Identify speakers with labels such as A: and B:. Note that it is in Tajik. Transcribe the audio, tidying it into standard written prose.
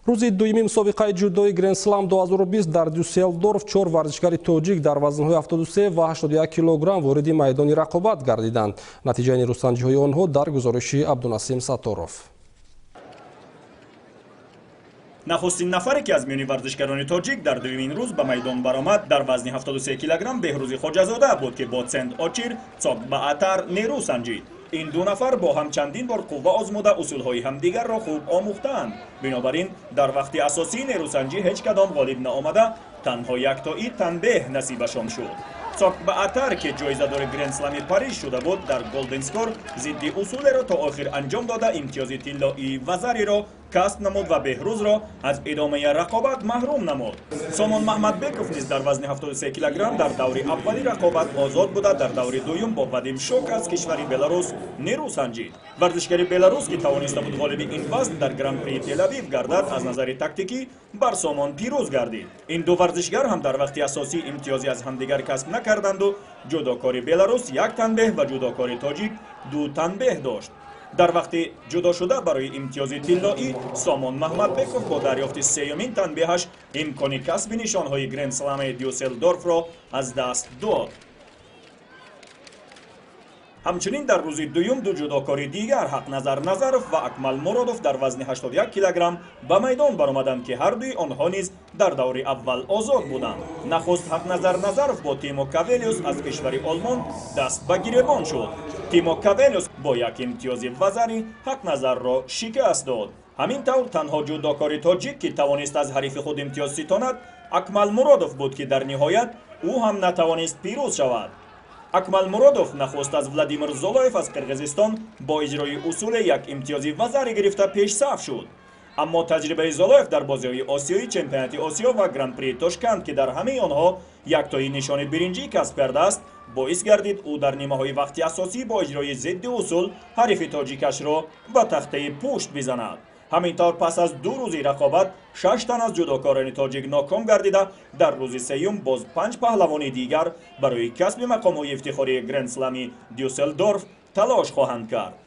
A: рӯзи дуюми мусобиқаи ҷудои Grand Slam 2020 дар Дюсселдорф 4 варзишгари тоҷик дар вазнҳои 73 ва 81 килограмм вориди майдони рақобат гардиданд. натиҷаи нерӯсанҷиҳои онҳо дар гузориши Абдунасим Сатторов.
B: нахустин нафаре ки аз миёни варзишгарони тоҷик дар дуюмин рӯз ба майдон баромад дар вазни 73 килограмм Беҳрӯзи Хоҷазода буд ки бо Цент Очир цок ба атар нерӯ санҷид. ин ду нафар бо ҳам чандин бор қувва озмуда усулҳои ҳамдигарро хуб омӯхтаанд. бинобар ин дар вақти асосии нерӯсанҷӣ ҳеҷ кадом ғолиб наомада, танҳо яктои танбеҳ насибашон шуд. цок ба атар ки ҷоизадори Гранд-слами Париж шуда буд, дар Голден скор зидди усулеро то охир анҷом дода имтиёзи тиллои Вазариро касб намуд ва Беҳрӯзро аз идомаи рақобат маҳрум намуд. Сомон Маҳмадбеков низ дар вазни 73 килограмм дар даври аввали рақобат озод буда, дар даври дуюм бо Вадим Шок аз кишвари Беларус нерӯ санҷид. варзишгари Беларус ки тавониста буд ғолиби ин вазн дар Гран-при Тел-Авив гардад, аз назари тактикӣ бар Сомон пирӯз гардид. ин ду варзишгар ҳам дар вақти асосӣ имтиёзе аз ҳамдигар касб накарданду ҷудокори Беларус як танбеҳ ва ҷудокори тоҷик ду танбеҳ дошт. дар вақти ҷудо шуда барои имтиёзи тиллоӣ Сомон Маҳмадбеков бо дарёфти сеюмин танбеҳаш имкони касби нишонҳои Гранд-слами Дюсселдорфро аз даст дод. ҳамчунин дар рӯзи дуюм ду ҷудокори дигар Ҳақназар Назаров ва Акмал Муродов дар вазни 81 килограмм ба майдон баромаданд ки ҳардуи онҳо низ дар даври аввал озод буданд. нахуст Ҳақназар Назаров бо Тимо Кавелиус аз кишвари Олмон даст ба гиребон шуд. Тимо Кавелиус бо як имтиёзи Вазари Ҳақназарро шикаст дод. ҳамин тавр танҳо ҷудокори тоҷик ки тавонист аз ҳарифи худ имтиёз ситонад, Акмал Муродов буд ки дар ниҳоят ӯ ҳам натавонист пирӯз шавад. Акмал Муродов нахуст аз Владимир Золоев аз Қирғизистон бо иҷрои усуле як имтиёзи Вазари гирифта пешсаф шуд. аммо таҷрибаи Золоев дар бозиҳои Осиёӣ, чемпионати Осиё ва Гран-при Тошканд ки дар ҳамаи онҳо яктои нишони биринҷӣ касб кардааст, боис гардид ӯ дар нимаҳои вақти асосӣ бо иҷрои зидди усул ҳарифи тоҷикашро ба тахтаи пушт бизанад. ҳамин тавр пас аз ду рӯзи рақобат 6 тан аз ҷудокорони тоҷик ноком гардида, дар рӯзи сеюм боз 5 паҳлавони дигар барои касби мақомҳои ифтихории Гранд-слами Дюсселдорф талош хоҳанд кард.